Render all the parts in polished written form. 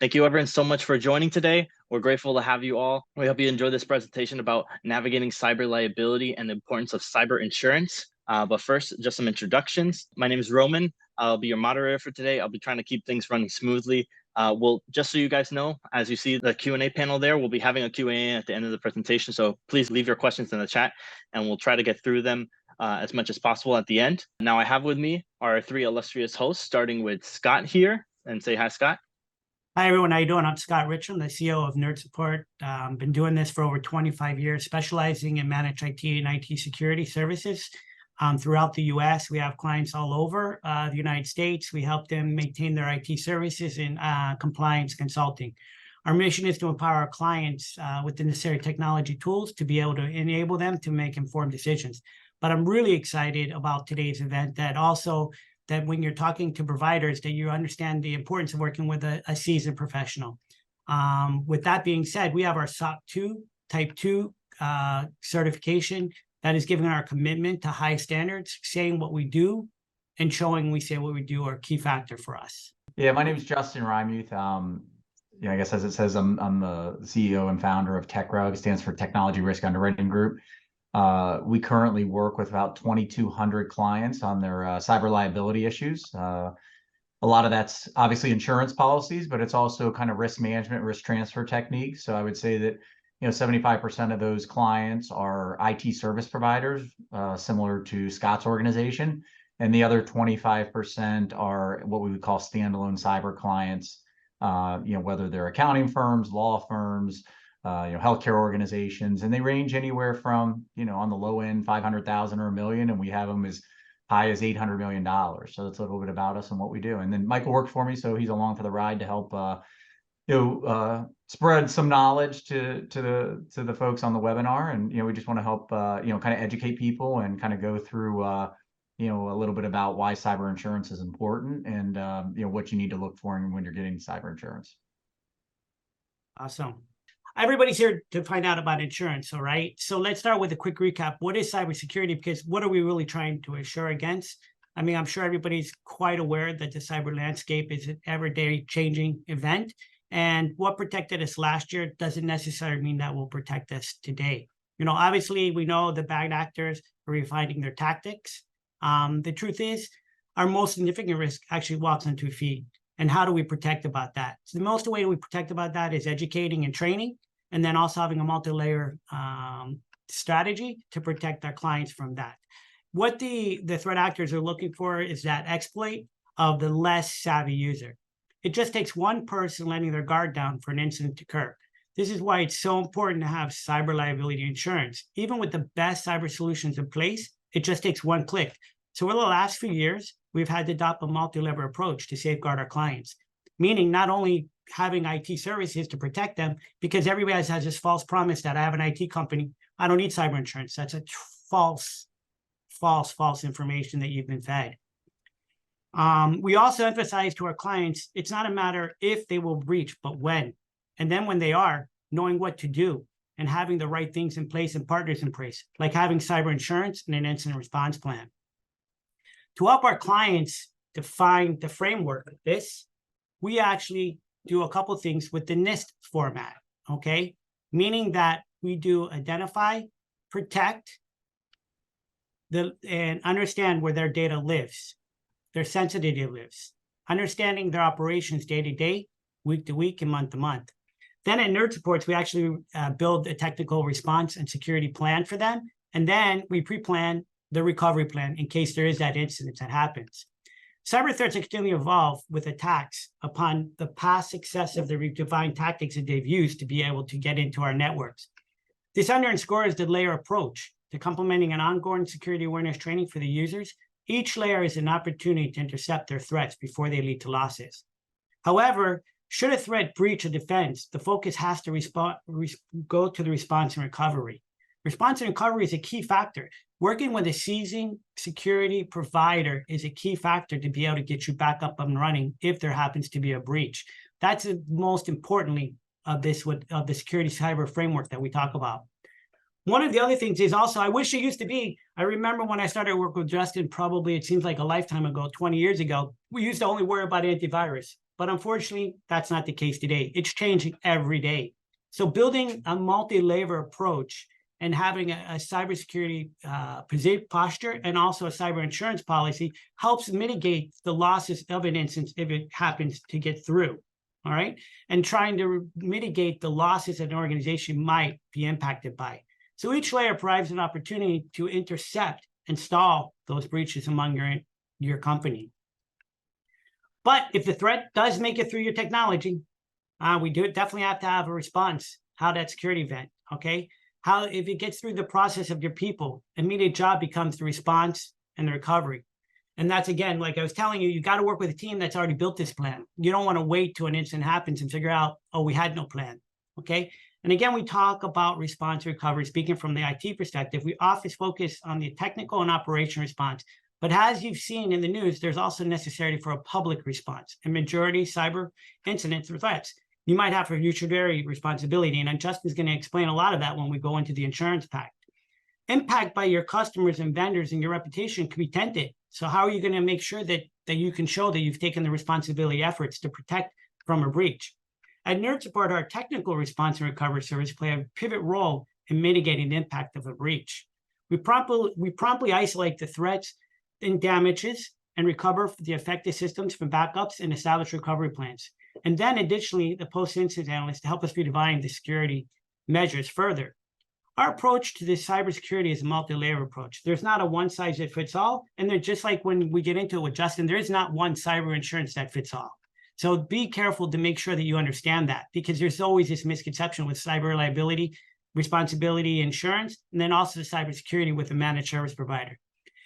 Thank you everyone so much for joining today. We're grateful to have you all. We hope you enjoy this presentation about navigating cyber liability and the importance of cyber insurance. But first, just some introductions. My name is Roman. I'll be your moderator for today. I'll be trying to keep things running smoothly. Just so you guys know, as you see the Q&A panel there, we'll be having a Q&A at the end of the presentation. So please leave your questions in the chat and we'll try to get through them as much as possible at the end. Now I have with me our three illustrious hosts, starting with Scott here. And say hi, Scott. Hi, everyone. How you doing? I'm Scott Richman, the CEO of Nerd Support. Been doing this for over 25 years, specializing in managed IT and IT security services throughout the U.S. We have clients all over the United States. We help them maintain their IT services and compliance consulting. Our mission is to empower our clients with the necessary technology tools to be able to enable them to make informed decisions. But I'm really excited about today's event that when you're talking to providers, that you understand the importance of working with a seasoned professional. With that being said, we have our SOC 2 Type 2 certification that is giving our commitment to high standards, saying what we do and showing we say what we do are a key factor for us. Yeah, my name is Justin Reinmuth. I guess as it says, I'm the CEO and founder of Techrug. It stands for Technology Risk Underwriting Group. We currently work with about 2,200 clients on their cyber liability issues. A lot of that's obviously insurance policies, but it's also kind of risk management, risk transfer techniques. So I would say that 75% of those clients are IT service providers, similar to Scott's organization, and the other 25% are what we would call standalone cyber clients. Whether they're accounting firms, law firms, healthcare organizations, and they range anywhere from, on the low end, 500,000 or $1 million, and we have them as high as $800 million. So that's a little bit about us and what we do. And then Michael works for me, so he's along for the ride to help, spread some knowledge to the folks on the webinar. And we just want to help, kind of educate people and kind of go through, a little bit about why cyber insurance is important and what you need to look for when you're getting cyber insurance. Awesome. Everybody's here to find out about insurance, all right? So let's start with a quick recap. What is cybersecurity? Because what are we really trying to insure against? I mean, I'm sure everybody's quite aware that the cyber landscape is an everyday changing event. And what protected us last year doesn't necessarily mean that will protect us today. Obviously, we know the bad actors are refining their tactics. The truth is, our most significant risk actually walks on 2 feet. And how do we protect about that? So the most way we protect about that is educating and training, and then also having a multi-layer strategy to protect our clients from that. What the threat actors are looking for is that exploit of the less savvy user. It just takes one person letting their guard down for an incident to occur. This is why it's so important to have cyber liability insurance. Even with the best cyber solutions in place, it just takes one click. So over the last few years, we've had to adopt a multi-level approach to safeguard our clients, meaning not only having IT services to protect them, because everybody has this false promise that I have an IT company, I don't need cyber insurance. That's a false information that you've been fed. We also emphasize to our clients, it's not a matter if they will breach, but when. And then when they are, knowing what to do and having the right things in place and partners in place, like having cyber insurance and an incident response plan. To help our clients define the framework of this, we actually do a couple of things with the NIST format, okay? Meaning that we do identify, protect, and understand where their data lives, their sensitivity lives, understanding their operations day to day, week to week, and month to month. Then at Nerd Supports, we actually build a technical response and security plan for them, and then we pre-plan the recovery plan in case there is that incident that happens. Cyber threats continually evolve with attacks upon the past success of the redefined tactics that they've used to be able to get into our networks. This underscores the layer approach to complementing an ongoing security awareness training for the users. Each layer is an opportunity to intercept their threats before they lead to losses. However, should a threat breach a defense, the focus has to go to the response and recovery. Response and recovery is a key factor. Working with a seasoned security provider is a key factor to be able to get you back up and running if there happens to be a breach. That's most importantly of the security cyber framework that we talk about. One of the other things is also, I wish it used to be, I remember when I started working with Justin, probably it seems like a lifetime ago, 20 years ago, we used to only worry about antivirus. but unfortunately, that's not the case today. It's changing every day. So building a multi-layer approach and having a cybersecurity posture and also a cyber insurance policy helps mitigate the losses of an instance if it happens to get through, all right? And trying to mitigate the losses that an organization might be impacted by. So each layer provides an opportunity to intercept and stall those breaches among your company. But if the threat does make it through your technology, we definitely have to have a response, how that security event, okay? How, if it gets through the process of your people, immediate job becomes the response and the recovery. And that's, again, like I was telling you, you got to work with a team that's already built this plan. You don't want to wait till an incident happens and figure out, oh, we had no plan, okay? And again, we talk about response recovery, speaking from the IT perspective, we often focus on the technical and operation response. But as you've seen in the news, there's also necessity for a public response. And majority cyber incidents or threats, you might have fiduciary responsibility. And Justin's going to explain a lot of that when we go into the insurance pact. Impact by your customers and vendors and your reputation can be tainted. So how are you going to make sure that you can show that you've taken the responsibility efforts to protect from a breach? At Nerd Support, our technical response and recovery service play a pivot role in mitigating the impact of a breach. We promptly isolate the threats and damages and recover the affected systems from backups and establish recovery plans. And then additionally, the post-incident analysts to help us redefine the security measures further. Our approach to this cybersecurity is a multi-layer approach. There's not a one-size-that-fits-all. And they're just like when we get into it with Justin, there is not one cyber insurance that fits all. So be careful to make sure that you understand that, because there's always this misconception with cyber liability, responsibility insurance, and then also the cybersecurity with a managed service provider.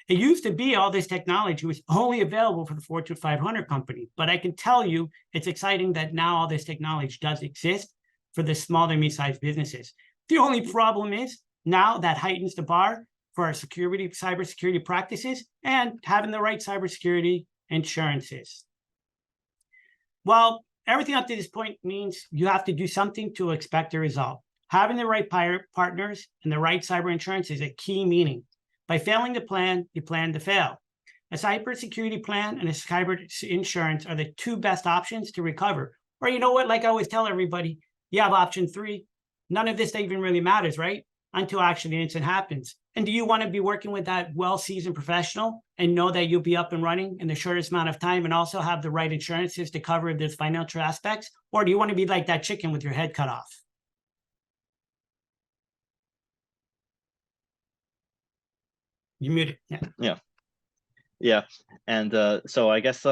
It used to be all this technology was only available for the Fortune 500 company, but I can tell you it's exciting that now all this technology does exist for the small to mid-sized businesses. The only problem is now that heightens the bar for our cybersecurity practices and having the right cybersecurity insurances. Well, everything up to this point means you have to do something to expect a result. Having the right partners and the right cyber insurance is a key meaning. By failing to plan, you plan to fail. A cybersecurity plan and a cyber insurance are the two best options to recover. Or you know what, like I always tell everybody, you have option 3. None of this even really matters, right? Until actually an incident happens. And do you want to be working with that well-seasoned professional and know that you'll be up and running in the shortest amount of time and also have the right insurances to cover the financial aspects? Or do you want to be like that chicken with your head cut off? You muted. Yeah. And so I guess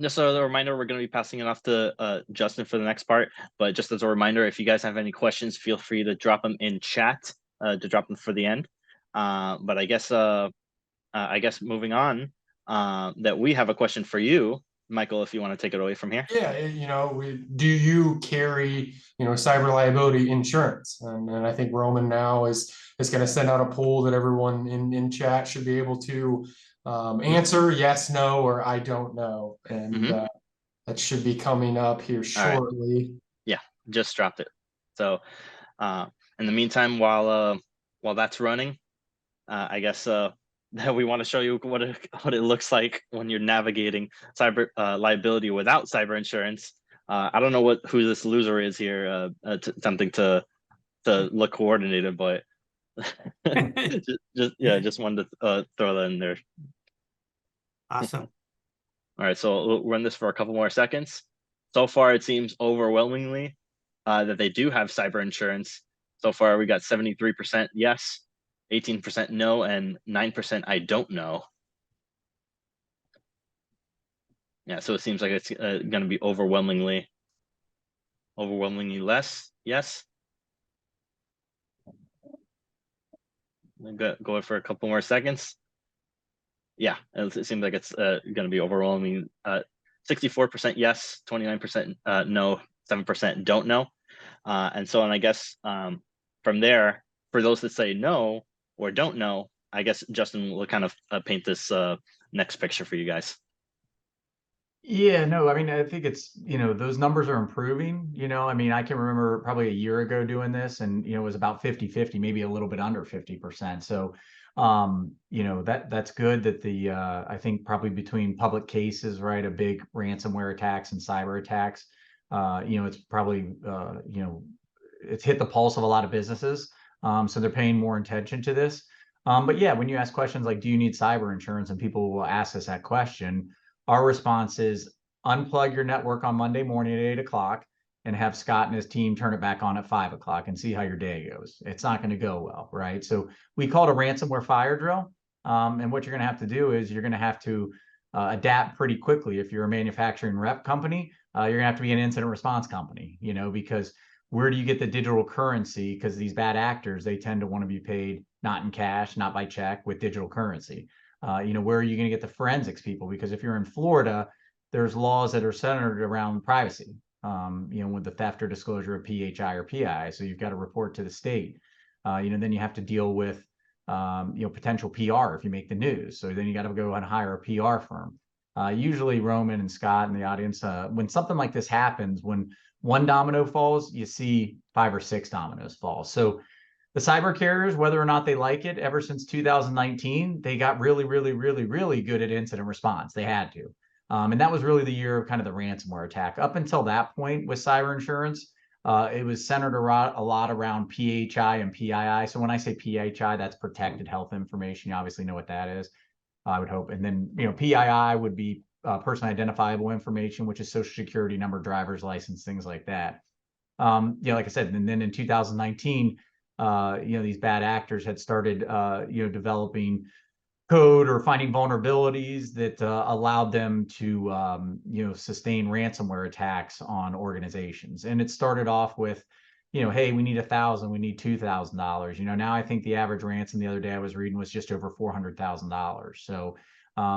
just as a reminder, we're going to be passing it off to Justin for the next part. But just as a reminder, if you guys have any questions, feel free to drop them in chat, to drop them for the end. But I guess moving on, that we have a question for you, Michael, if you want to take it away from here. Yeah, do you carry, cyber liability insurance? And I think Roman now is going to send out a poll that everyone in chat should be able to answer yes, no, or I don't know. And that should be coming up here shortly. Right. Yeah, just dropped it. So in the meantime, while that's running, I guess that we want to show you what it looks like when you're navigating cyber liability without cyber insurance. I don't know who this loser is here, attempting to look coordinated, but just wanted to throw that in there. Awesome. All right, so we'll run this for a couple more seconds. So far, it seems overwhelmingly that they do have cyber insurance. So far, we got 73% yes, 18% no, and 9% I don't know. Yeah, so it seems like it's going to be overwhelmingly less yes. Go for a couple more seconds. Yeah, it seems like it's going to be overwhelming. 64% yes, 29% no, 7% don't know, and so on. I guess from there, for those that say no or don't know, I guess Justin will kind of paint this next picture for you guys. Yeah, no, I mean, I think it's, those numbers are improving, I mean, I can remember probably a year ago doing this and, it was about 50-50, maybe a little bit under 50%. So You know, that's good that the I think probably between public cases, right, of big ransomware attacks and cyber attacks, you know, it's probably you know, it's hit the pulse of a lot of businesses. So they're paying more attention to this. But yeah, when you ask questions like, do you need cyber insurance? And people will ask us that question, our response is unplug your network on Monday morning at 8 o'clock and have Scott and his team turn it back on at 5 o'clock and see how your day goes. It's not going to go well, right? So we call it a ransomware fire drill. And what you're going to have to do is you're going to have to adapt pretty quickly. If you're a manufacturing rep company, you're going to have to be an incident response company, you know, because where do you get the digital currency? Because these bad actors, they tend to want to be paid not in cash, not by check, with digital currency. You know, where are you going to get the forensics people? Because if you're in Florida, there's laws that are centered around privacy, you know, with the theft or disclosure of PHI or PI. So you've got to report to the state. You know, then you have to deal with, you know, potential PR if you make the news. So then you got to go and hire a PR firm. Usually Roman and Scott in the audience, when something like this happens, when one domino falls, you see 5 or 6 dominoes fall. So the cyber carriers, whether or not they like it, ever since 2019, they got really, really, really, really good at incident response. They had to. And that was really the year of kind of the ransomware attack. Up until that point with cyber insurance, it was centered a lot around PHI and PII. So when I say PHI, that's protected health information. You obviously know what that is, I would hope. And then, you know, PII would be personally identifiable information, which is social security number, driver's license, things like that. You know, like I said, and then in 2019, you know, these bad actors had started, you know, developing code or finding vulnerabilities that allowed them to, you know, sustain ransomware attacks on organizations. And it started off with, you know, hey, we need $1,000, we need $2,000. You know, now I think the average ransom the other day I was reading was just over $400,000. So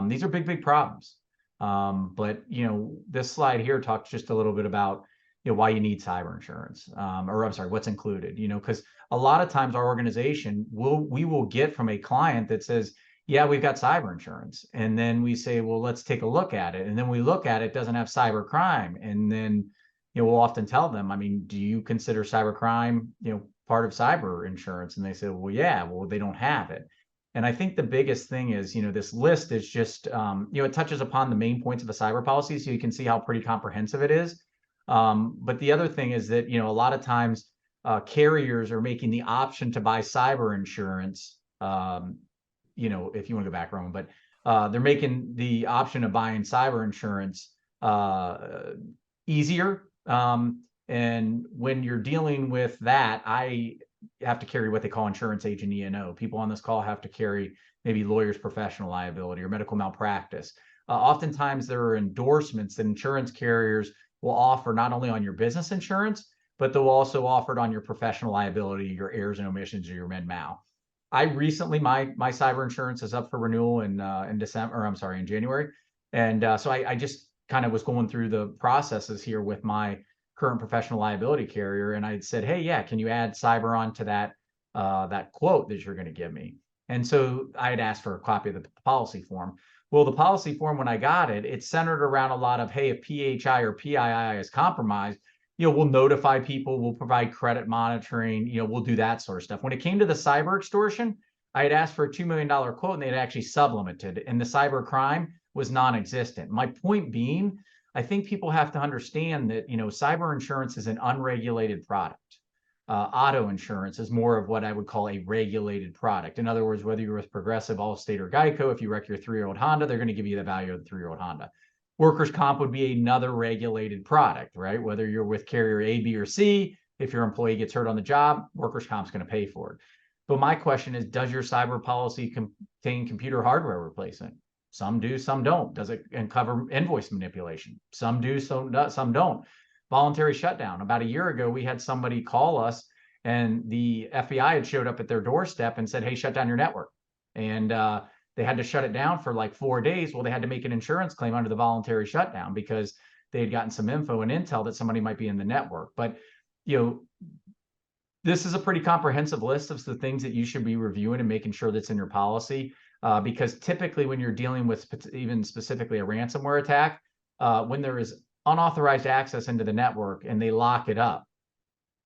these are big, big problems. But, you know, this slide here talks just a little bit about, you know, why you need cyber insurance, or I'm sorry, what's included, you know, because a lot of times our organization we will get from a client that says, yeah, we've got cyber insurance. And then we say, well, let's take a look at it. And then we look at it, doesn't have cyber crime. And then, you know, we'll often tell them, I mean, do you consider cyber crime, you know, part of cyber insurance? And they say, well, yeah, well, they don't have it. And I think the biggest thing is, you know, this list is just, you know, it touches upon the main points of a cyber policy. So you can see how pretty comprehensive it is. But the other thing is that, you know, a lot of times carriers are making the option to buy cyber insurance, you know, if you want to go back, Roman, but they're making the option of buying cyber insurance easier. And when you're dealing with that, I have to carry what they call insurance agent E&O. People on this call have to carry maybe lawyer's professional liability or medical malpractice. Oftentimes there are endorsements that insurance carriers will offer not only on your business insurance, but they'll also offer it on your professional liability, your errors and omissions, or your med mal. I recently, my cyber insurance is up for renewal in December, or I'm sorry, in January. And so I just kind of was going through the processes here with my current professional liability carrier. And I said, hey, yeah, can you add cyber onto that, that quote that you're going to give me? And so I had asked for a copy of the policy form. Well, the policy form, when I got it, it's centered around a lot of, hey, if PHI or PII is compromised, you know, we'll notify people, we'll provide credit monitoring, you know, we'll do that sort of stuff. When it came to the cyber extortion, I had asked for a $2 million quote and they had actually sublimited, and the cyber crime was non-existent. My point being, I think people have to understand that, you know, cyber insurance is an unregulated product. Auto insurance is more of what I would call a regulated product. In other words, whether you're with Progressive, Allstate, or Geico, if you wreck your 3-year-old Honda, they're going to give you the value of the 3-year-old Honda. Workers' comp would be another regulated product, right? Whether you're with carrier A, B, or C, if your employee gets hurt on the job, workers' comp's going to pay for it. But my question is, does your cyber policy contain computer hardware replacement? Some do, some don't. Does it cover invoice manipulation? Some do, some don't. Voluntary shutdown. About a year ago, we had somebody call us and the FBI had showed up at their doorstep and said, hey, shut down your network. And they had to shut it down for like 4 days. Well, they had to make an insurance claim under the voluntary shutdown because they had gotten some info and intel that somebody might be in the network. But, you know, this is a pretty comprehensive list of the things that you should be reviewing and making sure that's in your policy. Because typically when you're dealing with even specifically a ransomware attack, when there is unauthorized access into the network and they lock it up,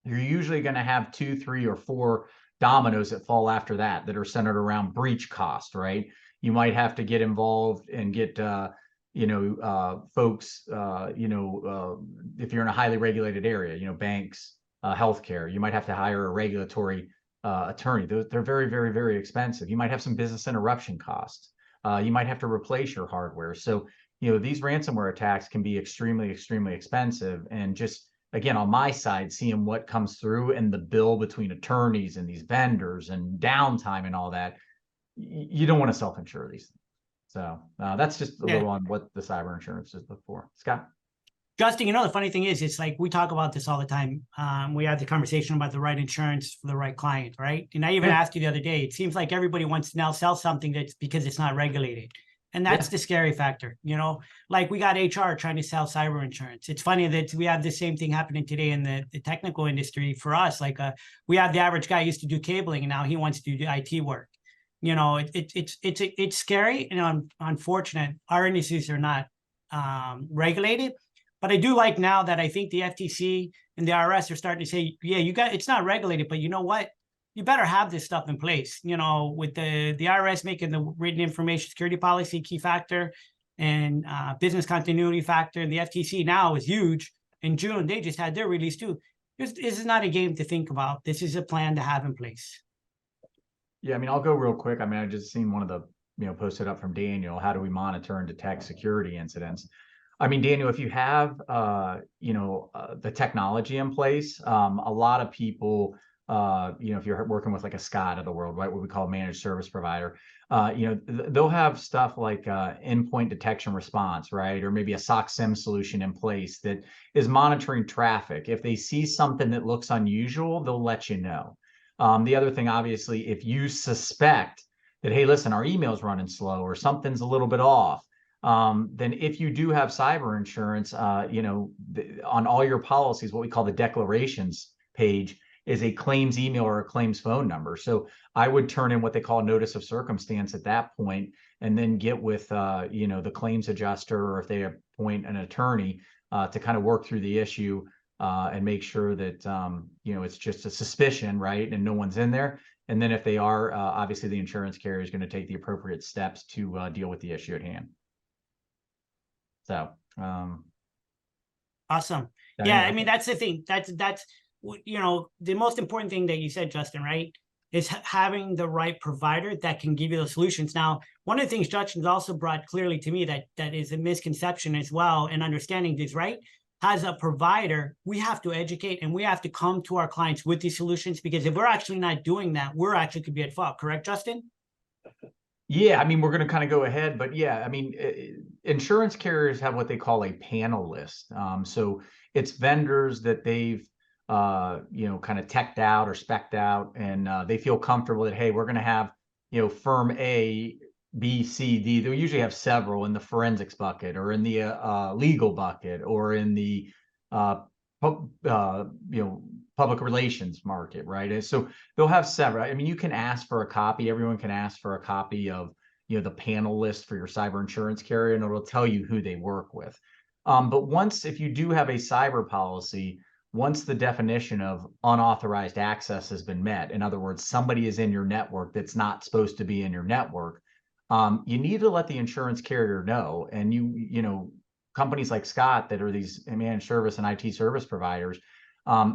you're usually going to have 2, 3, or 4 dominoes that fall after that are centered around breach cost, right? You might have to get involved and get, folks, if you're in a highly regulated area, banks, healthcare, you might have to hire a regulatory attorney. They're very, very, very expensive. You might have some business interruption costs. You might have to replace your hardware. So, these ransomware attacks can be extremely, extremely expensive. And just, again, on my side, seeing what comes through and the bill between attorneys and these vendors and downtime and all that, you don't want to self-insure these things. So that's just a little on what the cyber insurance is look for. Scott? Justin, the funny thing is, it's like we talk about this all the time. We had the conversation about the right insurance for the right client, right? And I even asked you the other day, it seems like everybody wants to now sell something that's because it's not regulated. And that's the scary factor, like we got HR trying to sell cyber insurance. It's funny that we have the same thing happening today in the technical industry for us. Like we have the average guy used to do cabling and now he wants to do IT work. It's scary and unfortunate. Our industries are not regulated, but I do like now that I think the FTC and the IRS are starting to say, it's not regulated, but you know what? You better have this stuff in place, with the IRS making the written information security policy key factor and business continuity factor. And the FTC now is huge. In June, they just had their release too. This is not a game to think about. This is a plan to have in place. Yeah, I'll go real quick. I just seen one of the, posted up from Daniel, how do we monitor and detect security incidents? Daniel, if you have, the technology in place, a lot of people, if you're working with like a Scott of the world, right, what we call a managed service provider, they'll have stuff like endpoint detection response, right, or maybe a SOC SIM solution in place that is monitoring traffic. If they see something that looks unusual, they'll let you know. The other thing, obviously, if you suspect that, hey, listen, our email's running slow or something's a little bit off, then if you do have cyber insurance, on all your policies, what we call the declarations page is a claims email or a claims phone number. So I would turn in what they call a notice of circumstance at that point, and then get with, the claims adjuster, or if they appoint an attorney to kind of work through the issue and make sure that, it's just a suspicion, right? And no one's in there. And then if they are, obviously the insurance carrier is going to take the appropriate steps to deal with the issue at hand. So, awesome. Yeah. That's the thing. That's, the most important thing that you said, Justin, right, is having the right provider that can give you those solutions. Now, one of the things Justin's also brought clearly to me that is a misconception as well, and understanding this, right? As a provider, we have to educate and we have to come to our clients with these solutions, because if we're actually not doing that, we're actually could be at fault. Correct, Justin? Yeah, we're going to kind of go ahead, but yeah, insurance carriers have what they call a panel list. So it's vendors that they've, kind of teched out or spec'd out, and they feel comfortable that, hey, we're going to have, firm A, B, C, D. They'll usually have several in the forensics bucket, or in the legal bucket, or in the public relations market, right? And so they'll have several. You can ask for a copy. Everyone can ask for a copy of the panel list for your cyber insurance carrier, and it'll tell you who they work with. But if you do have a cyber policy, once the definition of unauthorized access has been met, in other words, somebody is in your network that's not supposed to be in your network, you need to let the insurance carrier know. And companies like Scott that are these managed service and IT service providers,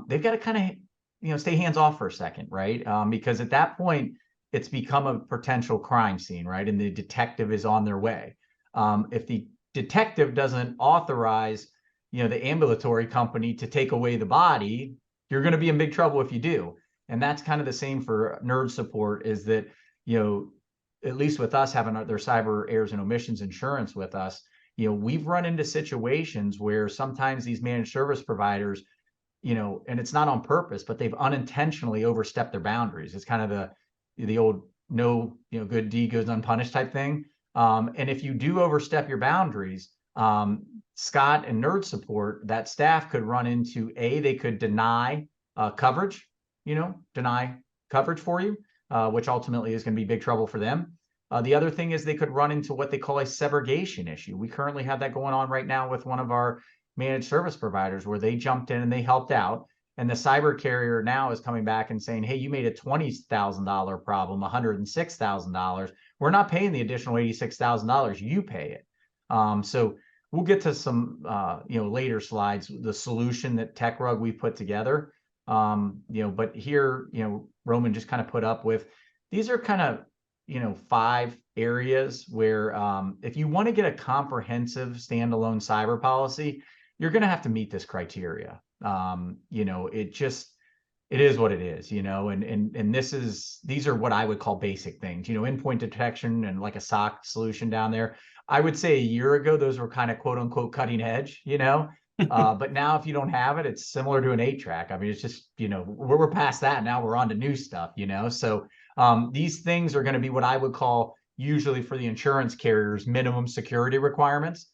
they've got to kind of, stay hands off for a second, right? Because at that point, it's become a potential crime scene, right? And the detective is on their way. If the detective doesn't authorize, the ambulatory company to take away the body, you're going to be in big trouble if you do. And that's kind of the same for nerd support, is that, at least with us having their cyber errors and omissions insurance with us, we've run into situations where sometimes these managed service providers, and it's not on purpose, but they've unintentionally overstepped their boundaries. It's kind of the old good deed goes unpunished type thing. And if you do overstep your boundaries, Scott and nerd support, that staff could run into they could deny coverage, deny coverage for you, which ultimately is going to be big trouble for them. The other thing is they could run into what they call a subrogation issue. We currently have that going on right now with one of our managed service providers, where they jumped in and they helped out. And the cyber carrier now is coming back and saying, hey, you made a $20,000 problem, $106,000. We're not paying the additional $86,000. You pay it. So we'll get to some, later slides, the solution that Techrug we put together. But here, Roman just kind of put up with, these are kind of, 5 areas where if you want to get a comprehensive standalone cyber policy, you're going to have to meet this criteria. It is what it is, and these are what I would call basic things, endpoint detection and like a SOC solution down there. I would say a year ago, those were kind of quote unquote cutting edge, but now if you don't have it, it's similar to an 8-track. I mean, it's just, we're past that. Now we're on to new stuff, so these things are going to be what I would call usually for the insurance carriers, minimum security requirements.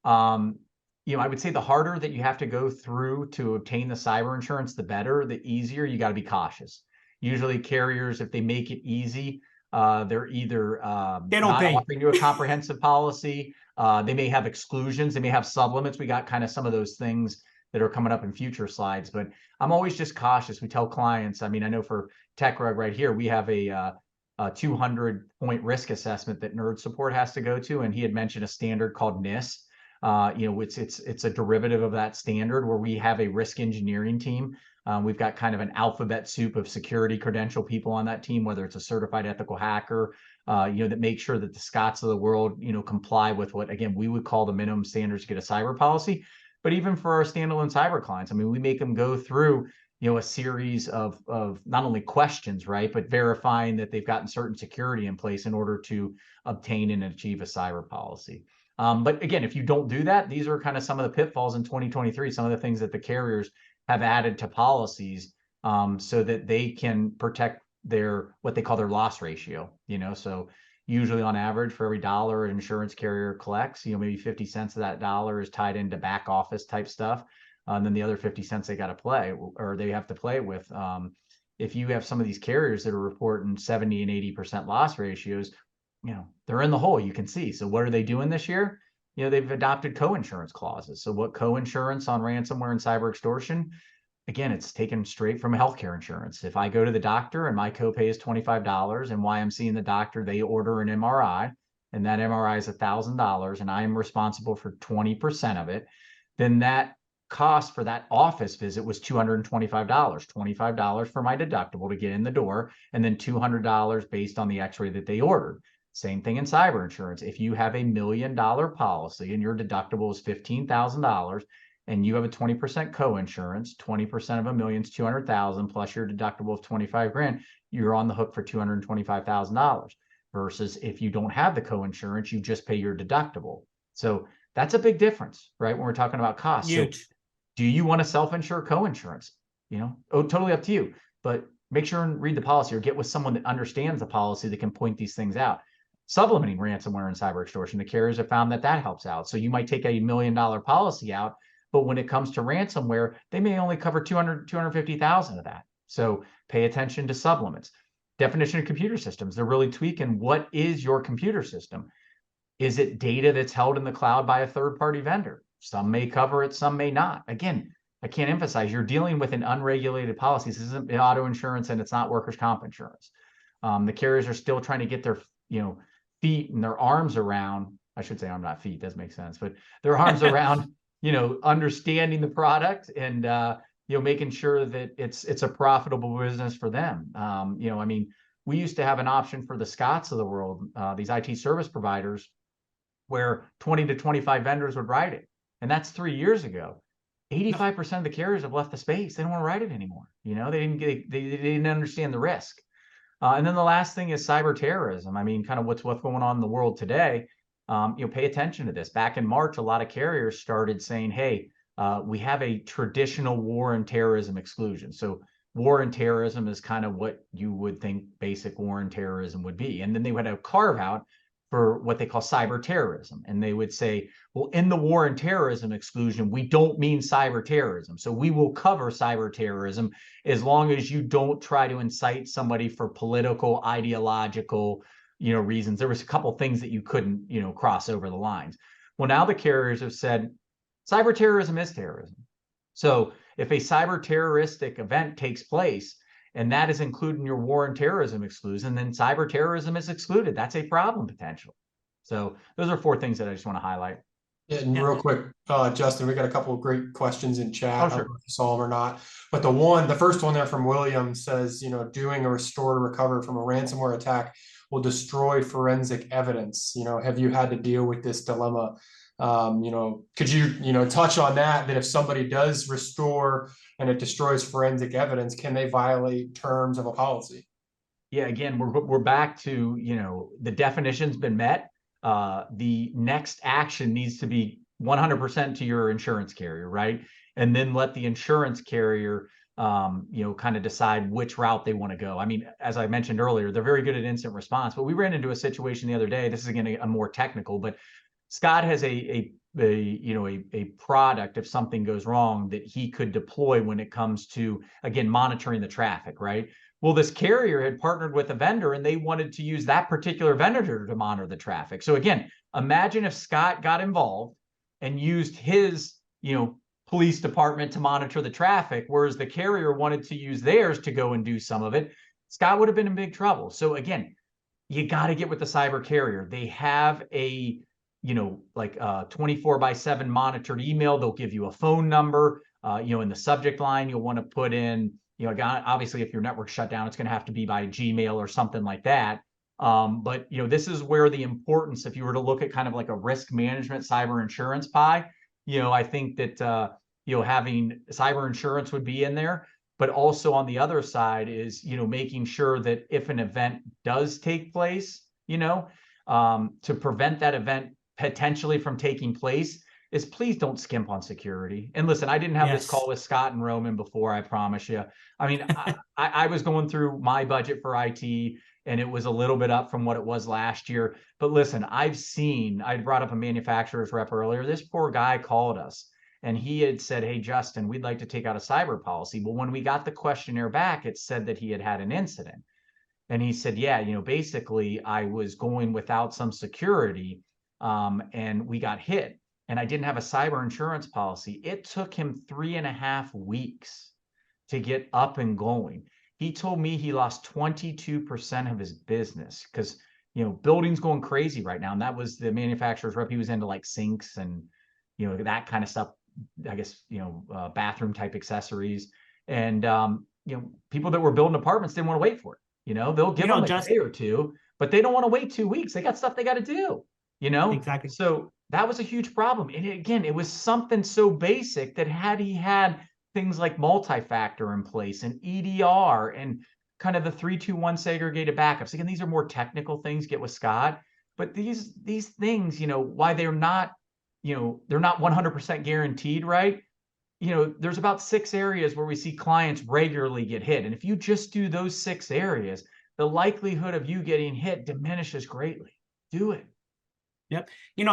I would say the harder that you have to go through to obtain the cyber insurance, the better, the easier. You got to be cautious. Usually carriers, if they make it easy, they're either they don't not pay. offering you a comprehensive policy. They may have exclusions. They may have sublimits. We got kind of some of those things that are coming up in future slides, but I'm always just cautious. We tell clients, I mean, I know for Techrug right here, we have a 200-point risk assessment that nerd support has to go to. And he had mentioned a standard called NIST. It's a derivative of that standard where we have a risk engineering team. We've got kind of an alphabet soup of security credential people on that team, whether it's a certified ethical hacker, that make sure that the Scotts of the world, comply with what, again, we would call the minimum standards to get a cyber policy. But even for our standalone cyber clients, I mean, we make them go through, a series of not only questions, right, but verifying that they've gotten certain security in place in order to obtain and achieve a cyber policy. But again, if you don't do that, these are kind of some of the pitfalls in 2023, some of the things that the carriers have added to policies so that they can protect what they call their loss ratio, so usually on average for every dollar an insurance carrier collects, maybe 50 cents of that dollar is tied into back office type stuff. And then the other 50 cents they got to play or they have to play with. If you have some of these carriers that are reporting 70 and 80% loss ratios, they're in the hole, you can see. So what are they doing this year? They've adopted co-insurance clauses. So what co-insurance on ransomware and cyber extortion? Again, it's taken straight from healthcare insurance. If I go to the doctor and my copay is $25 and while I'm seeing the doctor, they order an MRI and that MRI is $1,000 and I am responsible for 20% of it, then that cost for that office visit was $225, $25 for my deductible to get in the door, and then $200 based on the x-ray that they ordered. Same thing in cyber insurance. If you have $1 million policy and your deductible is $15,000 and you have a 20% co-insurance, 20% of $1 million is 200,000 plus your deductible of 25 grand, you're on the hook for $225,000 versus if you don't have the co-insurance, you just pay your deductible. So that's a big difference, right? When we're talking about costs. Huge. So do you want to self-insure co-insurance? Totally up to you, but make sure and read the policy or get with someone that understands the policy that can point these things out. Sublimating ransomware and cyber extortion, the carriers have found that helps out. So you might take a $1 million policy out, but when it comes to ransomware, they may only cover 250,000 of that. So pay attention to sublimits. Definition of computer systems. They're really tweaking what is your computer system. Is it data that's held in the cloud by a third-party vendor? Some may cover it, some may not. Again, I can't emphasize, you're dealing with an unregulated policy. This isn't auto insurance and it's not workers' comp insurance. The carriers are still trying to get their, feet and their arms around, I should say arm, not feet, doesn't make sense, but their arms around, understanding the product and, making sure that it's a profitable business for them. We used to have an option for the Scotts of the world, these IT service providers, where 20 to 25 vendors would write it. And that's 3 years ago. 85% of the carriers have left the space. They don't want to write it anymore. They didn't understand the risk. And then the last thing is cyber terrorism. Kind of what's going on in the world today. Pay attention to this. Back in March, a lot of carriers started saying, hey, we have a traditional war and terrorism exclusion. So war and terrorism is kind of what you would think basic war and terrorism would be. And then they would have carve out for what they call cyber terrorism. And they would say, well, in the war and terrorism exclusion, we don't mean cyber terrorism. So we will cover cyber terrorism as long as you don't try to incite somebody for political, ideological, reasons. There was a couple things that you couldn't, cross over the lines. Well, now the carriers have said cyber terrorism is terrorism. So if a cyber terroristic event takes place and that is included in your war and terrorism exclusion, then cyber terrorism is excluded. That's a problem potential. So those are 4 things that I just want to highlight. Yeah, and real quick, Justin, we got a couple of great questions in chat. Oh, I sure. don't know if you saw them or not. But the first one there from William says, doing a restore to recover from a ransomware attack will destroy forensic evidence. Have you had to deal with this dilemma? Could you, touch on that if somebody does restore and it destroys forensic evidence, can they violate terms of a policy? Yeah, again, we're back to, the definition's been met. The next action needs to be 100% to your insurance carrier, right? And then let the insurance carrier, kind of decide which route they want to go. I mean, as I mentioned earlier, they're very good at instant response, but we ran into a situation the other day. This is again a more technical, but Scott has a product if something goes wrong that he could deploy when it comes to, again, monitoring the traffic, right? Well, this carrier had partnered with a vendor and they wanted to use that particular vendor to monitor the traffic. So again, imagine if Scott got involved and used his, police department to monitor the traffic, whereas the carrier wanted to use theirs to go and do some of it. Scott would have been in big trouble. So again, you got to get with the cyber carrier. They have a, 24/7 monitored email. They'll give you a phone number. In the subject line, you'll want to put in, obviously, if your network's shut down, it's going to have to be by Gmail or something like that. But this is where the importance, if you were to look at kind of like a risk management cyber insurance pie, I think that having cyber insurance would be in there. But also on the other side is, making sure that if an event does take place, to prevent that event potentially from taking place, is please don't skimp on security. And listen, I didn't have this call with Scott and Roman before, I promise you. I mean, I was going through my budget for IT and it was a little bit up from what it was last year. But listen, I brought up a manufacturer's rep earlier. This poor guy called us and he had said, "Hey, Justin, we'd like to take out a cyber policy." Well, when we got the questionnaire back, it said that he had an incident. And he said, "Yeah, basically I was going without some security and we got hit. And I didn't have a cyber insurance policy." It took him 3.5 weeks to get up and going. He told me he lost 22% of his business because, building's going crazy right now. And that was the manufacturer's rep. He was into like sinks and, that kind of stuff, I guess, bathroom type accessories. And, people that were building apartments didn't want to wait for it. They'll give them a day or two, but they don't want to wait 2 weeks. They got stuff they got to do, Exactly. So that was a huge problem. And again, it was something so basic that had he had things like multi-factor in place and EDR and kind of the 3-2-1 segregated backups. Again, these are more technical things, get with Scott, but these things, why they're not, they're not 100% guaranteed, right? There's about 6 areas where we see clients regularly get hit. And if you just do those 6 areas, the likelihood of you getting hit diminishes greatly. Do it. Yep.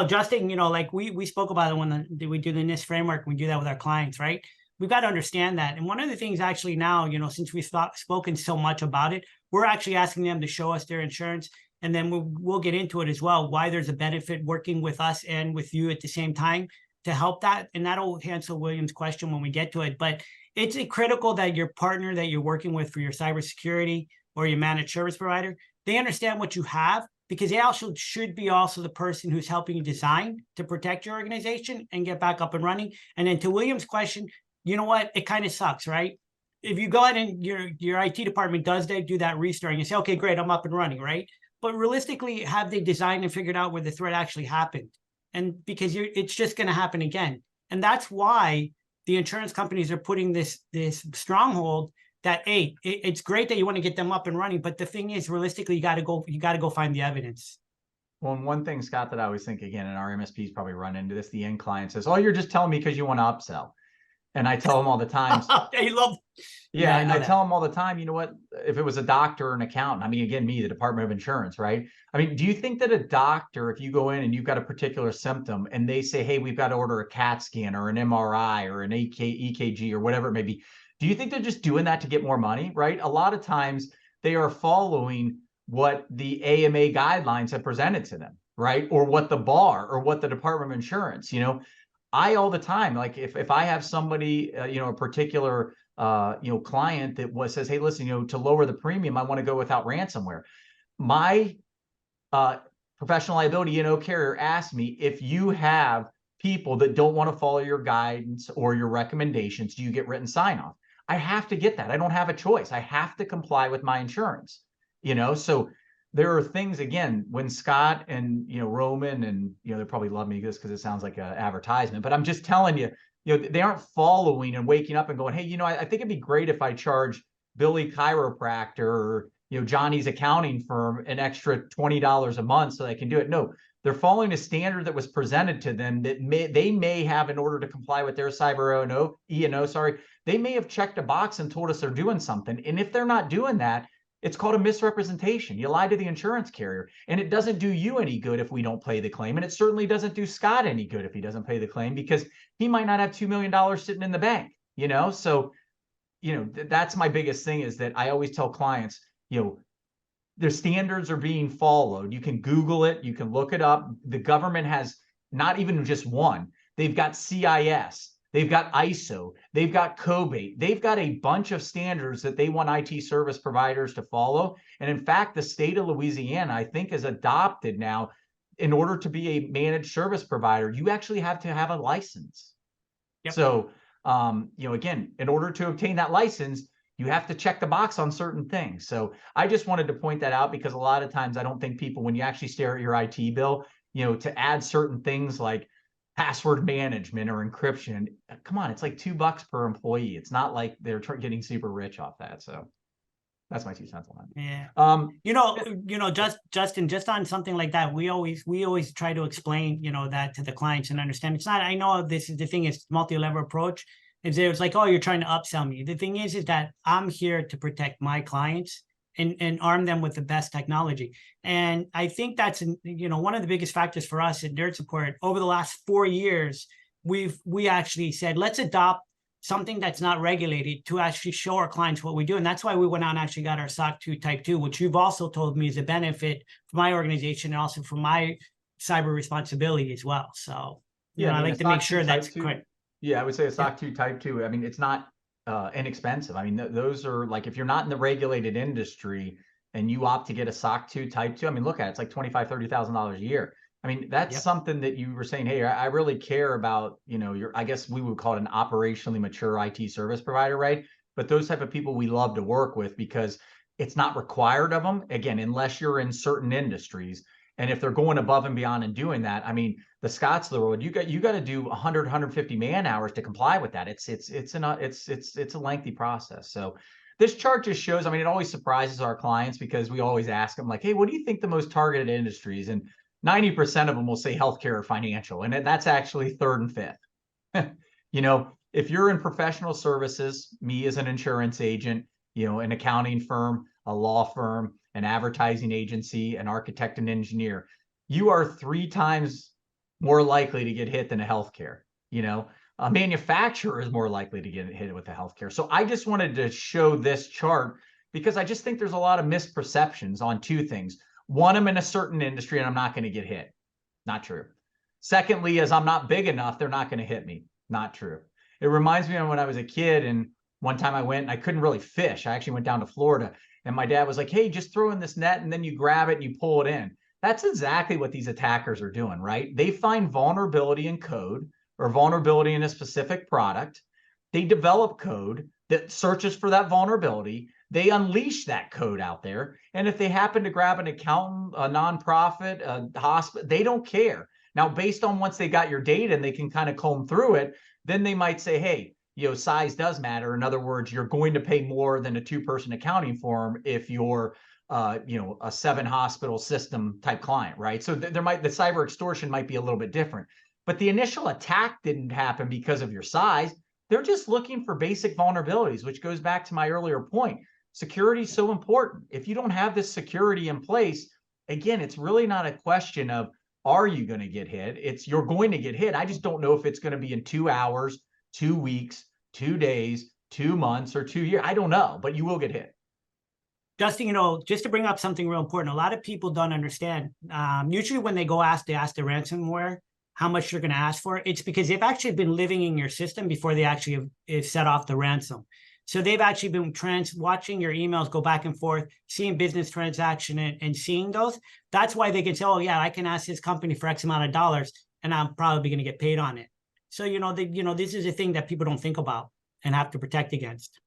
Justin, like we spoke about it when we do the NIST framework, we do that with our clients, right? We've got to understand that. And one of the things actually now, since we've spoken so much about it, we're actually asking them to show us their insurance. And then we'll get into it as well, why there's a benefit working with us and with you at the same time to help that. And that'll answer William's question when we get to it. But it's critical that your partner that you're working with for your cybersecurity or your managed service provider, they understand what you have, because they also should be also the person who's helping you design to protect your organization and get back up and running. And then to William's question, you know what? It kind of sucks, right? If you go ahead and your IT department does do that restore and you say, okay, great, I'm up and running, right? But realistically, have they designed and figured out where the threat actually happened? And because it's just going to happen again. And that's why the insurance companies are putting this stronghold that, hey, it's great that you want to get them up and running, but the thing is, realistically, you got to go find the evidence. Well, and one thing, Scott, that I always think, again, and our MSPs probably run into this, the end client says, "Oh, you're just telling me because you want to upsell." And I tell them all the time. I tell them all the time, you know what, if it was a doctor or an accountant, I mean, again, me, the Department of Insurance, right? I mean, do you think that a doctor, if you go in and you've got a particular symptom and they say, "Hey, we've got to order a CAT scan or an MRI or an EKG or whatever it may be," do you think they're just doing that to get more money, right? A lot of times they are following what the AMA guidelines have presented to them, right? Or what the bar or what the Department of Insurance, all the time, like if I have somebody, a particular, client that says, hey, listen, to lower the premium, I want to go without ransomware. My professional liability, carrier asked me, if you have people that don't want to follow your guidance or your recommendations, do you get written sign off? I have to get that. I don't have a choice. I have to comply with my insurance, so there are things, again, when Scott and, Roman and, they probably love me because it sounds like an advertisement, but I'm just telling you, they aren't following and waking up and going, hey, I think it'd be great if I charge Billy Chiropractor or, Johnny's accounting firm an extra $20 a month so they can do it. No, they're following a standard that was presented to them that they may have, in order to comply with their cyber E&O, they may have checked a box and told us they're doing something. And if they're not doing that, it's called a misrepresentation. You lied to the insurance carrier, and it doesn't do you any good if we don't pay the claim. And it certainly doesn't do Scott any good if he doesn't pay the claim, because he might not have $2 million sitting in the bank, So, that's my biggest thing, is that I always tell clients, the standards are being followed. You can Google it. You can look it up. The government has not even just one. They've got CIS. They've got ISO. They've got COBATE. They've got a bunch of standards that they want IT service providers to follow. And in fact, the state of Louisiana, I think, has adopted now, in order to be a managed service provider, you actually have to have a license. Yep. So, again, in order to obtain that license, you have to check the box on certain things. So I just wanted to point that out, because a lot of times I don't think people, when you actually stare at your IT bill, to add certain things like password management or encryption, come on, it's like $2 per employee. It's not like they're getting super rich off that. So that's my 2 cents on that. Yeah. Justin, just on something like that, we always try to explain, that to the clients and understand. It's not, I know this is the thing, is multi-level approach. It's like, oh, you're trying to upsell me. The thing is that I'm here to protect my clients and arm them with the best technology. And I think that's, one of the biggest factors for us in Dirt Support. Over the last 4 years, we actually said, let's adopt something that's not regulated to actually show our clients what we do. And that's why we went out and actually got our SOC 2 Type 2, which you've also told me is a benefit for my organization and also for my cyber responsibility as well. So, I like to make sure that's correct. Yeah, I would say a SOC 2 Type 2. I mean, it's not inexpensive. I mean, those are, like, if you're not in the regulated industry and you opt to get a SOC 2 Type 2, I mean, look at it, it's like $25,000, $30,000 a year. I mean, that's something that you were saying, hey, I really care about, I guess we would call it an operationally mature IT service provider, right? But those type of people we love to work with, because it's not required of them, again, unless you're in certain industries. And if they're going above and beyond and doing that, I mean, the Scots of the world, you got to do 100, 150 man hours to comply with that. It's a lengthy process. So this chart just shows, I mean, it always surprises our clients, because we always ask them, like, hey, what do you think the most targeted industries? And 90% of them will say healthcare or financial. And that's actually 3rd and 5th. If you're in professional services, me as an insurance agent, an accounting firm, a law firm, an advertising agency, an architect and engineer, you are 3 times more likely to get hit than a healthcare. A manufacturer is more likely to get hit with a healthcare. So I just wanted to show this chart, because I just think there's a lot of misperceptions on 2 things. One, I'm in a certain industry and I'm not going to get hit. Not true. Secondly, as I'm not big enough, they're not going to hit me. Not true. It reminds me of when I was a kid, and one time I went and I couldn't really fish. I actually went down to Florida, and my dad was like, hey, just throw in this net and then you grab it and you pull it in. That's exactly what these attackers are doing, right? They find vulnerability in code or vulnerability in a specific product. They develop code that searches for that vulnerability. They unleash that code out there. And if they happen to grab an accountant, a nonprofit, a hospital, they don't care. Now, based on once they got your data and they can kind of comb through it, then they might say, hey, size does matter. In other words, you're going to pay more than a 2-person accounting firm if you're, a 7-hospital system type client, right? So the cyber extortion might be a little bit different. But the initial attack didn't happen because of your size. They're just looking for basic vulnerabilities, which goes back to my earlier point. Security is so important. If you don't have this security in place, again, it's really not a question of, are you going to get hit? It's, you're going to get hit. I just don't know if it's going to be in 2 hours, 2 weeks, 2 days, 2 months, or 2 years. I don't know, but you will get hit. Justin, just to bring up something real important, a lot of people don't understand. Usually when they ask the ransomware, how much they're going to ask for, it's because they've actually been living in your system before they actually have set off the ransom. So they've actually been watching your emails go back and forth, seeing business transaction and seeing those. That's why they can say, oh yeah, I can ask this company for X amount of dollars and I'm probably going to get paid on it. So, this is a thing that people don't think about and have to protect against.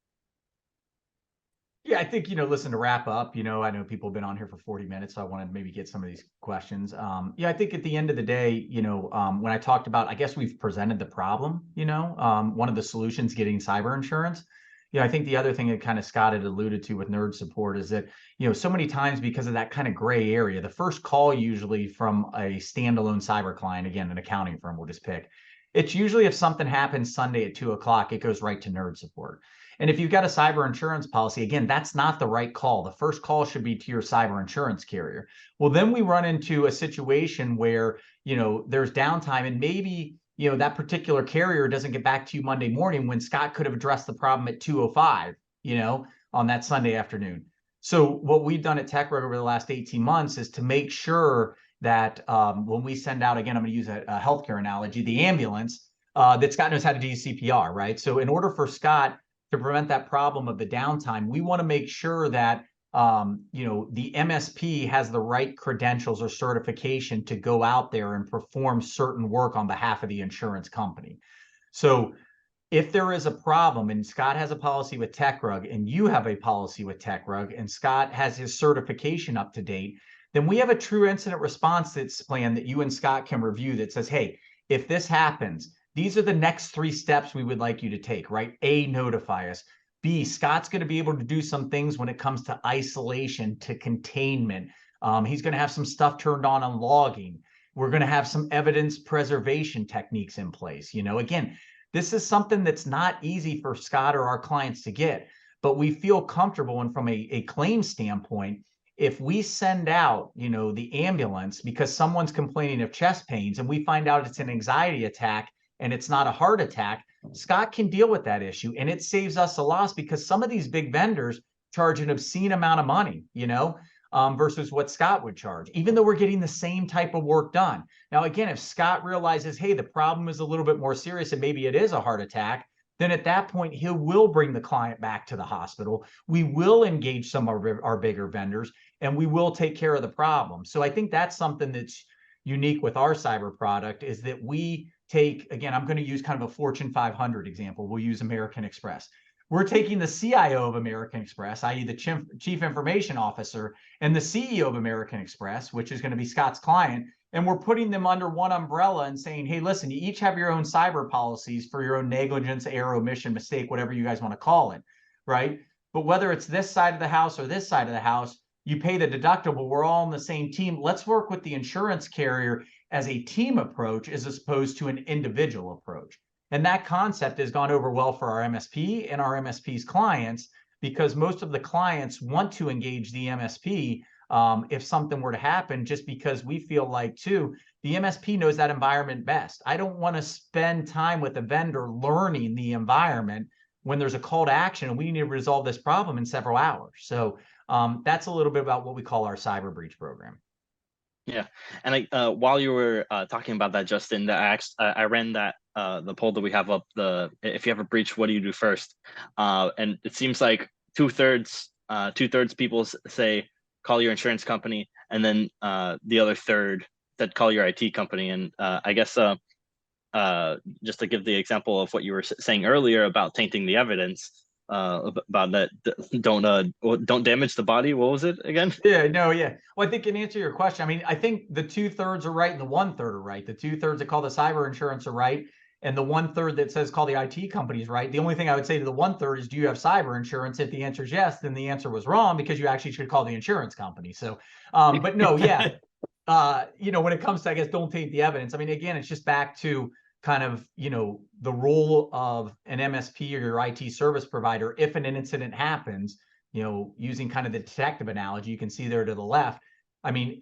Yeah, I think, listen, to wrap up, I know people have been on here for 40 minutes, so I want to maybe get some of these questions. Yeah, I think at the end of the day, when I talked about, I guess we've presented the problem, one of the solutions getting cyber insurance. I think the other thing that kind of Scott had alluded to with nerd support is that, so many times because of that kind of gray area, the first call usually from a standalone cyber client, again, an accounting firm we'll just pick, it's usually if something happens Sunday at 2 o'clock, it goes right to nerd support. And if you've got a cyber insurance policy, again, that's not the right call. The first call should be to your cyber insurance carrier. Well, then we run into a situation where, there's downtime and maybe, that particular carrier doesn't get back to you Monday morning when Scott could have addressed the problem at 2:05, on that Sunday afternoon. So what we've done at Techrug over the last 18 months is to make sure that when we send out, again, I'm going to use a healthcare analogy, the ambulance, that Scott knows how to do CPR, right? So in order for Scott to prevent that problem of the downtime, we want to make sure that the MSP has the right credentials or certification to go out there and perform certain work on behalf of the insurance company. So if there is a problem and Scott has a policy with Techrug and you have a policy with Techrug and Scott has his certification up to date, then we have a true incident response plan that you and Scott can review that says, hey, if this happens, these are the next 3 steps we would like you to take, right? A, notify us. B, Scott's going to be able to do some things when it comes to isolation, to containment. He's going to have some stuff turned on logging. We're going to have some evidence preservation techniques in place. Again, this is something that's not easy for Scott or our clients to get, but we feel comfortable. And from a claim standpoint, if we send out, the ambulance because someone's complaining of chest pains and we find out it's an anxiety attack, and it's not a heart attack, Scott can deal with that issue. And it saves us a loss because some of these big vendors charge an obscene amount of money, versus what Scott would charge, even though we're getting the same type of work done. Now, again, if Scott realizes, hey, the problem is a little bit more serious and maybe it is a heart attack, then at that point, he will bring the client back to the hospital. We will engage some of our bigger vendors and we will take care of the problem. So I think that's something that's unique with our cyber product is that we take, again, I'm going to use kind of a Fortune 500 example. We'll use American Express. We're taking the CIO of American Express, i.e. the Chief Information Officer, and the CEO of American Express, which is going to be Scott's client, and we're putting them under one umbrella and saying, hey, listen, you each have your own cyber policies for your own negligence, error, omission, mistake, whatever you guys want to call it, right? But whether it's this side of the house or this side of the house, you pay the deductible. We're all on the same team. Let's work with the insurance carrier as a team approach as opposed to an individual approach. And that concept has gone over well for our MSP and our MSP's clients because most of the clients want to engage the MSP if something were to happen, just because we feel like, too, the MSP knows that environment best. I don't want to spend time with a vendor learning the environment when there's a call to action and we need to resolve this problem in several hours. So that's a little bit about what we call our cyber breach program. Yeah, and while you were talking about that, Justin, I ran that the poll that we have up. If you have a breach, what do you do first? And it seems like two-thirds people say call your insurance company, and then the other third that call your IT company. And I guess just to give the example of what you were saying earlier about tainting the evidence. About that, don't damage the body. What was it again? Yeah. Well, I think in answer to your question, I mean, I think the 2/3 are right and the 1/3 are right. The 2/3 that call the cyber insurance are right, and the 1/3 that says call the IT company is right. The only thing I would say to the 1/3 is, do you have cyber insurance? If the answer is yes, then the answer was wrong because you actually should call the insurance company. So, but no, yeah, when it comes to, I guess, don't taint the evidence. I mean, again, it's just back to kind of, the role of an MSP or your IT service provider. If an incident happens, using kind of the detective analogy, you can see there to the left. I mean,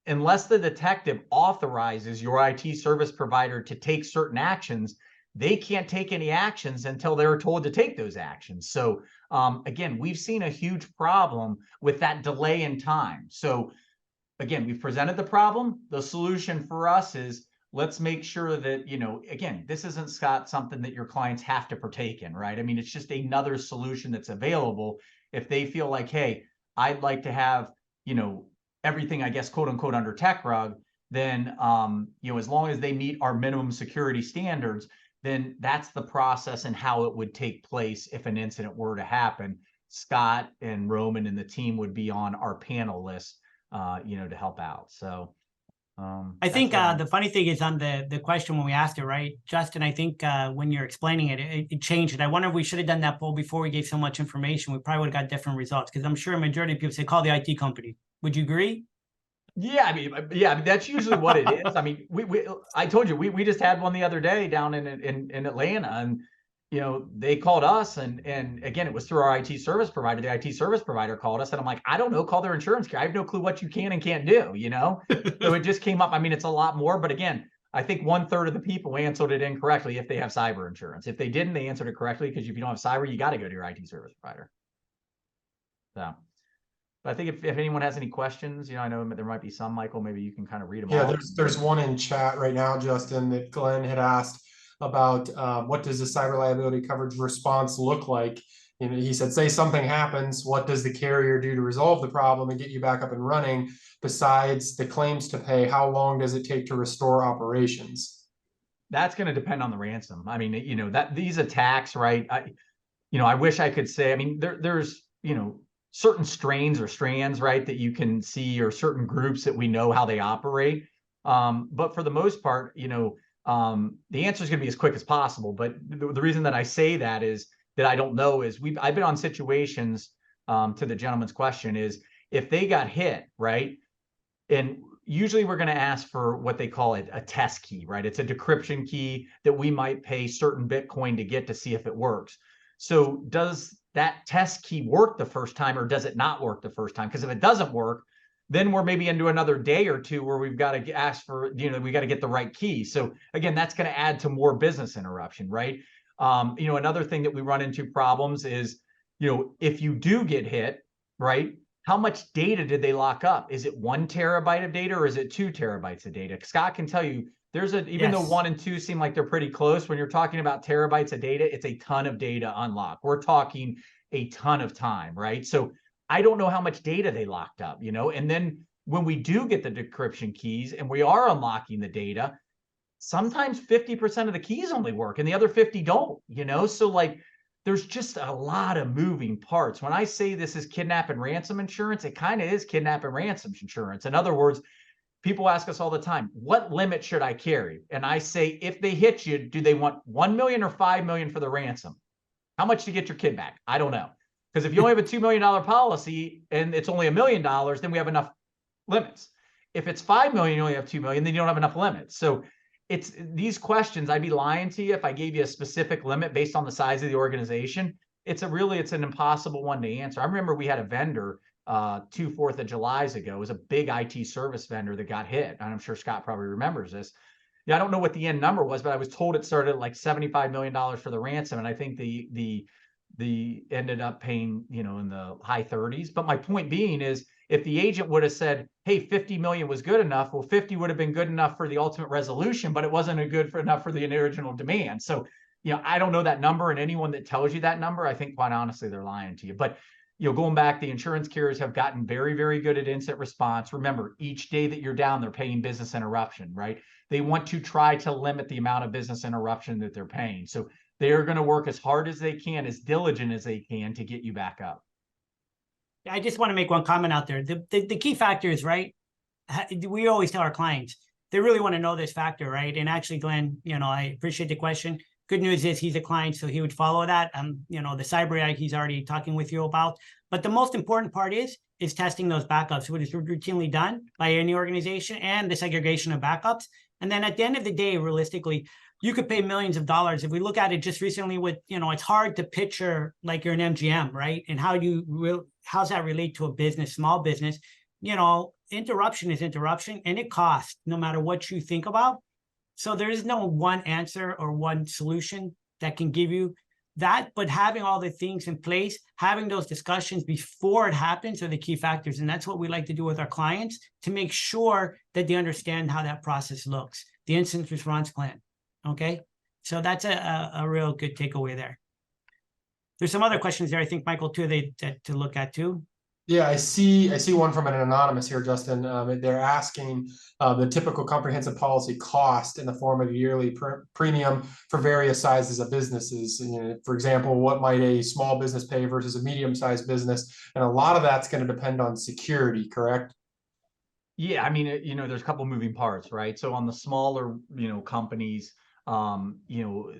unless the detective authorizes your IT service provider to take certain actions, they can't take any actions until they're told to take those actions. So again, we've seen a huge problem with that delay in time. So again, we've presented the problem. The solution for us is let's make sure that, again, this isn't, Scott, something that your clients have to partake in, right? I mean, it's just another solution that's available. If they feel like, hey, I'd like to have, everything, I guess, quote unquote, under Techrug, then, as long as they meet our minimum security standards, then that's the process and how it would take place if an incident were to happen. Scott and Roman and the team would be on our panel list, to help out. So I think the funny thing is on the question when we asked it, right, Justin, I think when you're explaining it changed it. I wonder if we should have done that poll before we gave so much information. We probably would have got different results, because I'm sure a majority of people say call the IT company. Would you agree? Yeah, I mean, that's usually what it is. I mean, I told you, we just had one the other day down in Atlanta, and they called us, and again, it was through our IT service provider. The IT service provider called us, and I'm like, I don't know, call their insurance carrier. I have no clue what you can and can't do, So it just came up. I mean, it's a lot more, but again, I think 1/3 of the people answered it incorrectly if they have cyber insurance. If they didn't, they answered it correctly, because if you don't have cyber, you got to go to your IT service provider. So. But I think if anyone has any questions, I know there might be some, Michael, maybe you can kind of read them. Yeah, there's one in chat right now, Justin, that Glenn had asked about what does the cyber liability coverage response look like? He said, say something happens, what does the carrier do to resolve the problem and get you back up and running? Besides the claims to pay, how long does it take to restore operations? That's going to depend on the ransom. I mean, that these attacks, right? I wish I could say, I mean, there's, certain strains or strands, right, that you can see, or certain groups that we know how they operate. But for the most part, the answer is going to be as quick as possible. But the reason that I say that is that I don't know is I've been on situations, to the gentleman's question, is if they got hit, right, and usually we're going to ask for what they call a test key, right? It's a decryption key that we might pay certain Bitcoin to get to see if it works. So does that test key work the first time, or does it not work the first time? Because if it doesn't work, then we're maybe into another day or two where we've got to ask for, we got to get the right key. So again, that's going to add to more business interruption, right? Another thing that we run into problems is, if you do get hit, right, how much data did they lock up? Is it 1 terabyte of data, or is it 2 terabytes of data? Scott can tell you, even though 1 and 2 seem like they're pretty close, when you're talking about terabytes of data, it's a ton of data unlocked. We're talking a ton of time, right? So I don't know how much data they locked up, and then when we do get the decryption keys and we are unlocking the data, sometimes 50% of the keys only work and the other 50 don't, so like, there's just a lot of moving parts. When I say this is kidnap and ransom insurance, it kind of is kidnap and ransom insurance. In other words, people ask us all the time, what limit should I carry? And I say, if they hit you, do they want 1 million or 5 million for the ransom? How much to get your kid back? I don't know. Because if you only have a $2 million policy and it's only $1 million, then we have enough limits. If it's 5 million, you only have 2 million, then you don't have enough limits. So it's these questions, I'd be lying to you if I gave you a specific limit based on the size of the organization. It's an impossible one to answer. I remember we had a vendor 2 4th of Julys ago. It was a big IT service vendor that got hit. And I'm sure Scott probably remembers this. Yeah, I don't know what the end number was, but I was told it started at like $75 million for the ransom. And I think the ended up paying, in the high 30s. But my point being is, if the agent would have said, hey, 50 million was good enough, well, 50 would have been good enough for the ultimate resolution, but it wasn't enough for the original demand. So, I don't know that number, and anyone that tells you that number, I think quite honestly, they're lying to you. But, going back, the insurance carriers have gotten very, very good at incident response. Remember, each day that you're down, they're paying business interruption, right? They want to try to limit the amount of business interruption that they're paying. So they are going to work as hard as they can, as diligent as they can, to get you back up. I just want to make one comment out there. The key factor is, right, we always tell our clients, they really want to know this factor, right? And actually, Glenn, I appreciate the question. Good news is he's a client, so he would follow that. The cyber act he's already talking with you about. But the most important part is testing those backups, which is routinely done by any organization, and the segregation of backups. And then at the end of the day, realistically, you could pay millions of dollars. If we look at it just recently with, it's hard to picture like you're an MGM, right? And how's that relate to a business, small business? Interruption is interruption, and it costs no matter what you think about. So there is no one answer or one solution that can give you that, but having all the things in place, having those discussions before it happens are the key factors. And that's what we like to do with our clients, to make sure that they understand how that process looks. the incident response plan. Okay, so that's a real good takeaway there. There's some other questions there, I think, Michael, too, to look at too. Yeah, I see one from an anonymous here, Justin. They're asking the typical comprehensive policy cost in the form of a yearly premium for various sizes of businesses. You know, for example, what might a small business pay versus a medium-sized business? And a lot of that's going to depend on security, correct? Yeah, I mean, you know, there's a couple moving parts, right? So on the smaller, you know, companies, you know,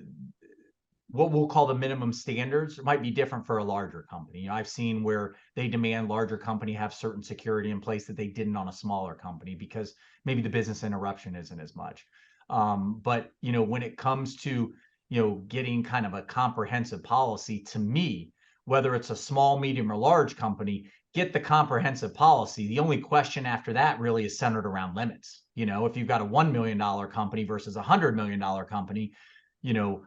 what we'll call the minimum standards might be different for a larger company. You know, I've seen where they demand larger company have certain security in place that they didn't on a smaller company because maybe the business interruption isn't as much. But, you know, when it comes to, you know, getting kind of a comprehensive policy, to me, whether it's a small, medium, or large company, get the comprehensive policy. The only question after that really is centered around limits. You know, if you've got a $1 million company versus a $100 million company, you know,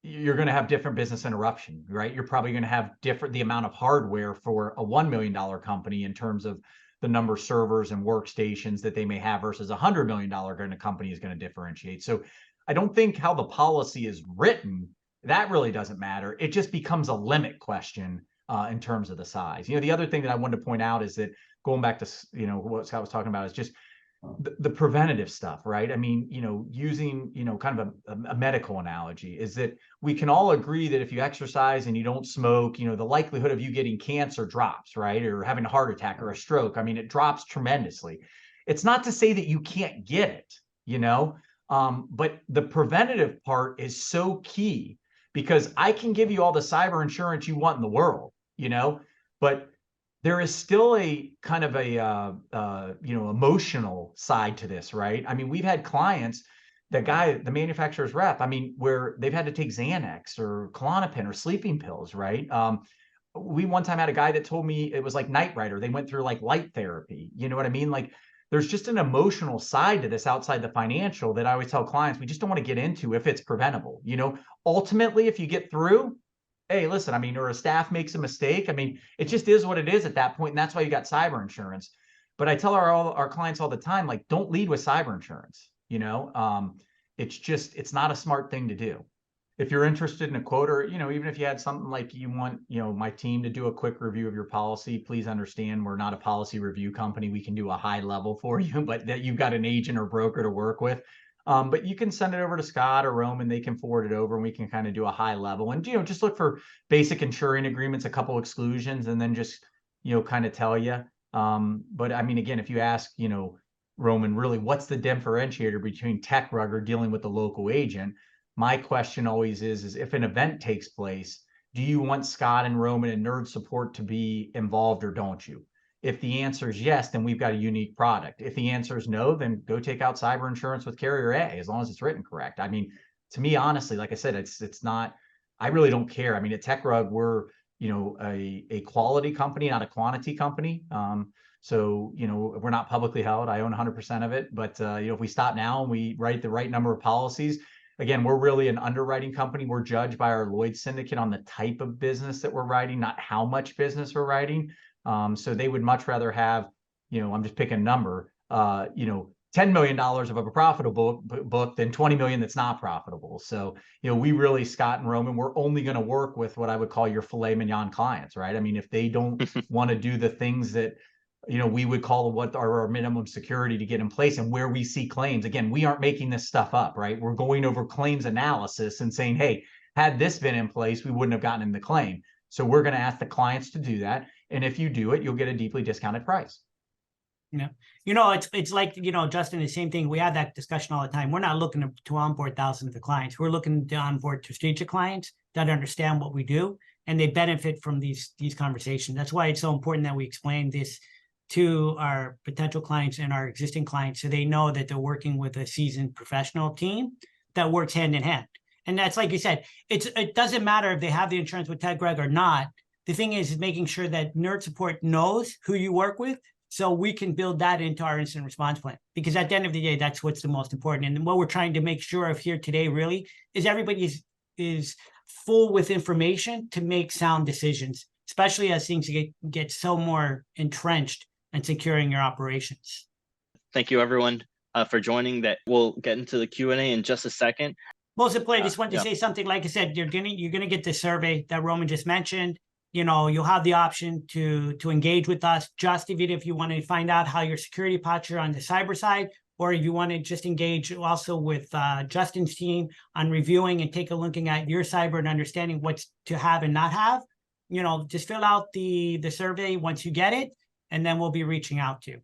you're going to have different business interruption, right? You're probably going to have the amount of hardware for a $1 million company in terms of the number of servers and workstations that they may have versus a $100 million company is going to differentiate. So I don't think how the policy is written, that really doesn't matter. It just becomes a limit question in terms of the size. You know, the other thing that I wanted to point out is that going back to, you know, what Scott was talking about is just the preventative stuff, right? I mean, you know, using, you know, kind of a medical analogy is that we can all agree that if you exercise and you don't smoke, you know, the likelihood of you getting cancer drops, right? Or having a heart attack or a stroke. I mean, it drops tremendously. It's not to say that you can't get it, you know, but the preventative part is so key because I can give you all the cyber insurance you want in the world, you know, but there is still a kind of a you know, emotional side to this, right? I mean, we've had clients, the manufacturer's rep, I mean, where they've had to take Xanax or Klonopin or sleeping pills, right? We one time had a guy that told me it was like Knight Rider. They went through like light therapy. You know what I mean? Like there's just an emotional side to this outside the financial that I always tell clients, we just don't want to get into if it's preventable. You know, ultimately, if you get through, hey, listen, I mean, or a staff makes a mistake. I mean, it just is what it is at that point. And that's why you got cyber insurance. But I tell our clients all the time, like, don't lead with cyber insurance. You know, it's not a smart thing to do. If you're interested in a quote or, you know, even if you had something like you want, you know, my team to do a quick review of your policy, please understand we're not a policy review company. We can do a high level for you, but that you've got an agent or broker to work with. But you can send it over to Scott or Roman. They can forward it over and we can kind of do a high level and, you know, just look for basic insuring agreements, a couple exclusions, and then just, you know, kind of tell you. But I mean, again, if you ask, you know, Roman, really, what's the differentiator between Techrug or dealing with the local agent? My question always is if an event takes place, do you want Scott and Roman and Nerd Support to be involved or don't you? If the answer is yes, then we've got a unique product. If the answer is no, then go take out cyber insurance with carrier A, as long as it's written correct. I mean, to me, honestly, like I said, it's not, I really don't care. I mean, at Techrug, we're, you know, a quality company, not a quantity company. So, you know, we're not publicly held. I own 100% of it. But, you know, if we stop now and we write the right number of policies, again, we're really an underwriting company. We're judged by our Lloyd's syndicate on the type of business that we're writing, not how much business we're writing. So they would much rather have, you know, I'm just picking a number, you know, $10 million of a profitable book than 20 million that's not profitable. So, you know, we really, Scott and Roman, we're only going to work with what I would call your filet mignon clients, right? I mean, if they don't want to do the things that, you know, we would call what are our minimum security to get in place and where we see claims. Again, we aren't making this stuff up, right? We're going over claims analysis and saying, hey, had this been in place, we wouldn't have gotten in the claim. So we're going to ask the clients to do that. And if you do it, you'll get a deeply discounted price. Yeah. You know, it's like, you know, Justin, the same thing. We have that discussion all the time. We're not looking to onboard thousands of clients. We're looking to onboard strategic clients that understand what we do and they benefit from these conversations. That's why it's so important that we explain this to our potential clients and our existing clients so they know that they're working with a seasoned professional team that works hand in hand. And that's like you said, it doesn't matter if they have the insurance with Techrug or not. The thing is making sure that Nerd Support knows who you work with so we can build that into our incident response plan. Because at the end of the day, that's what's the most important. And what we're trying to make sure of here today really is everybody is full with information to make sound decisions, especially as things get so more entrenched and securing your operations. Thank you, everyone. for joining. That we'll get into the Q&A in just a second. Most importantly, I just want to Yeah. say something. Like I said, you're gonna get the survey that Roman just mentioned. You'll have the option to engage with us, just even if you want to find out how your security posture on the cyber side, or if you want to just engage also with Justin's team on reviewing and take a looking at your cyber and understanding what's to have and not have. Just fill out the survey once you get it, and then we'll be reaching out to you.